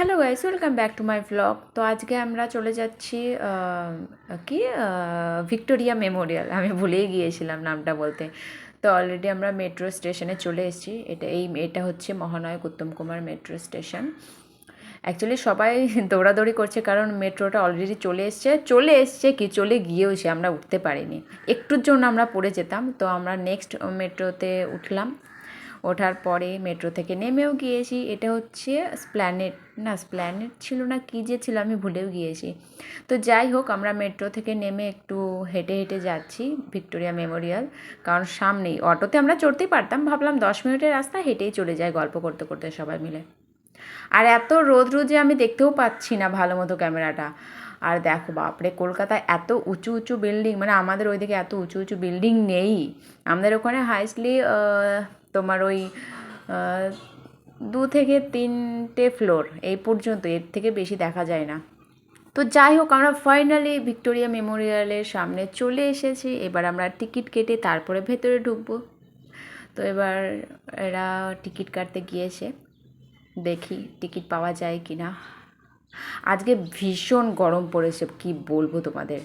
Hello guys, welcome back to my vlog. তো আজকে আমরা চলে যাচ্ছি কি ভিক্টোরিয়া মেমোরিয়াল। আমি ভুলেই গিয়েছিলাম নামটা বলতে। তো অলরেডি আমরা মেট্রো স্টেশনে চলে এসেছি। এটা হচ্ছে মহানায়ক Uttam Kumar metro station. Actually সবাই দৌড়াদৌড়ি করছে কারণ মেট্রোটা অলরেডি চলে এসছে কি চলে গিয়েওছে, আমরা উঠতে পারিনি। একটুর জন্য আমরা পড়ে যেতাম। তো আমরা নেক্সট মেট্রোতে উঠলাম। ওঠার পরে মেট্রো থেকে নেমেও গিয়েছি। এটা হচ্ছে স্প্ল্যানেট ছিল না, কী যে ছিল আমি ভুলেও গিয়েছি। তো যাই হোক, আমরা মেট্রো থেকে নেমে একটু হেঁটে হেঁটে যাচ্ছি ভিক্টোরিয়া মেমোরিয়াল। কারণ সামনেই, অটোতে আমরা চড়তেই পারতাম, ভাবলাম 10 মিনিটের রাস্তা, হেঁটেই চলে যাই গল্প করতে করতে সবাই মিলে। আর এত রোদে আমি দেখতেও পাচ্ছি না ভালো মতো ক্যামেরাটা। আর দেখো বাপরে, কলকাতায় এত উঁচু উঁচু বিল্ডিং, মানে আমাদের ওইদিকে এত উঁচু উঁচু বিল্ডিং নেই। আমাদের ওখানে হাইস্টলি তোমার ওই 2 থেকে 3টে ফ্লোর এই পর্যন্ত, এর থেকে বেশি দেখা যায় না। তো যাই হোক, আমরা ফাইনালি ভিক্টোরিয়া মেমোরিয়ালের সামনে চলে এসেছি। এবার আমরা টিকিট কেটে তারপরে ভেতরে ঢুকবো। তো এবার এরা টিকিট কাটতে গিয়েছে, দেখি টিকিট পাওয়া যায় কি না। আজকে ভীষণ গরম পড়েছে, কি বলবো তোমাদের।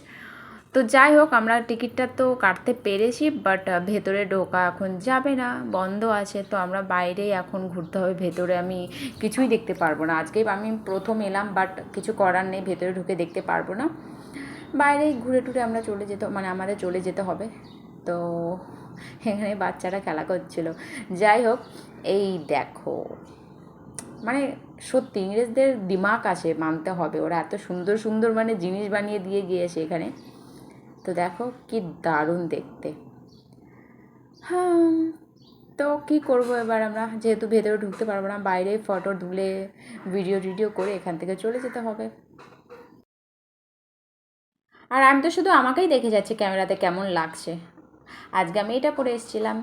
তো যাই হোক, আমরা টিকিটটা তো কাটতে পেরেছি, বাট ভেতরে ঢোকা এখন যাবে না, বন্ধ আছে। তো আমরা বাইরেই এখন ঘুরতে হবে, ভেতরে আমি কিছুই দেখতে পারবো না। আজকে আমি প্রথম এলাম, বাট কিছু করার নেই, ভেতরে ঢুকে দেখতে পারবো না। বাইরেই ঘুরে টুরে আমরা আমাদের চলে যেতে হবে। তো এখানে বাচ্চারা খেলা করছিল। যাই হোক, এই দেখো, মানে সত্যি ইংরেজদের দিমাগ আছে, মানতে হবে। ওরা এত সুন্দর সুন্দর মানে জিনিস বানিয়ে দিয়ে গিয়েছে এখানে। তো দেখো কি দারুণ দেখতে। হ্যাঁ, তো কী করবো এবার, আমরা যেহেতু ভেতরে ঢুকতে পারবো না, বাইরে ফটো তুলে ভিডিও করে এখান থেকে চলে যেতে হবে। আর আমি তো শুধু আমাকেই দেখে যাচ্ছি ক্যামেরাতে কেমন লাগছে। আজকে আমি এটা পরে এসেছিলাম।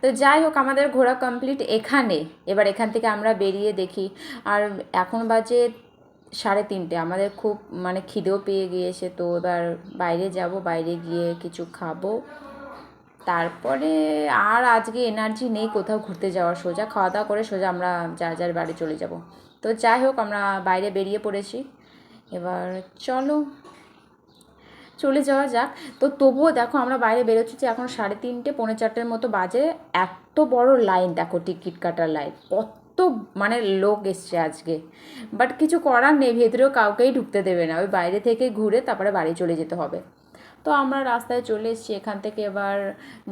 তো যাই হোক, আমাদের ঘোরা কমপ্লিট এখানে। এবার এখান থেকে আমরা বেরিয়ে দেখি। আর এখন বাজে 3:30। আমাদের খুব মানে খিদেও পেয়ে গিয়েছে। তো এবার বাইরে যাব, বাইরে গিয়ে কিছু খাবো। তারপরে আর আজকে এনার্জি নেই কোথাও ঘুরতে যাওয়ার, সোজা খাওয়া দাওয়া করে সোজা আমরা যার যার বাড়ি চলে যাব। তো যাই হোক, আমরা বাইরে বেরিয়ে পড়েছি। এবার চলো চলে যাওয়া যাক। তো তবুও দেখো, আমরা বাইরে বেরোচ্ছি যে এখন 3:30, 3:45 মতো বাজে। এত বড় লাইন দেখো, টিকিট কাটার লাইন, কত মানে লোক এসছে আজকে। বাট কিছু করার নেই, ভেতরেও কাউকেই ঢুকতে দেবে না, ওই বাইরে থেকে ঘুরে তারপরে বাড়ি চলে যেতে হবে। তো আমরা রাস্তায় চলে এসেছি। এখান থেকে এবার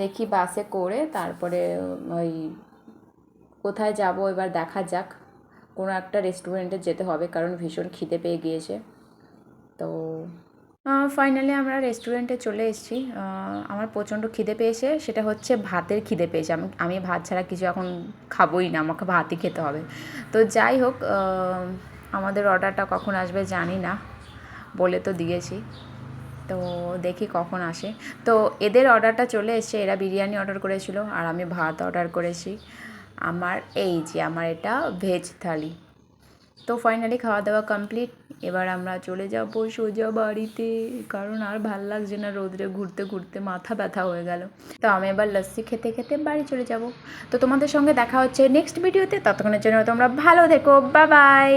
দেখি বাসে করে তারপরে ওই কোথায় যাব এবার দেখা যাক। কোনো একটা রেস্টুরেন্টে যেতে হবে কারণ ভীষণ খিদে পেয়ে গিয়েছে। তো ফাইনালি আমরা রেস্টুরেন্টে চলে এসেছি। আমার প্রচণ্ড খিদে পেয়েছে, সেটা হচ্ছে ভাতের খিদে পেয়েছে। আমি ভাত ছাড়া কিছু এখন খাবোই না, আমাকে ভাতই খেতে হবে। তো যাই হোক, আমাদের অর্ডারটা কখন আসবে জানি না, বলে তো দিয়েছি। তো দেখি কখন আসে। তো এদের অর্ডারটা চলে এসেছে, এরা বিরিয়ানি অর্ডার করেছিল আর আমি ভাত অর্ডার করেছি। আমার এটা ভেজ থালি। তো ফাইনালি খাওয়া দাওয়া কমপ্লিট। এবার আমরা চলে যাব সোজা বাড়িতে, কারণ আর ভাল লাগছে না, রোদরে ঘুরতে ঘুরতে মাথা ব্যথা হয়ে গেল। তো আমি এবার লস্যি খেতে খেতে বাড়ি চলে যাব। তো তোমাদের সঙ্গে দেখা হচ্ছে নেক্সট ভিডিওতে। ততক্ষণের জন্য তোমরা ভালো থেকো, বাই বাই।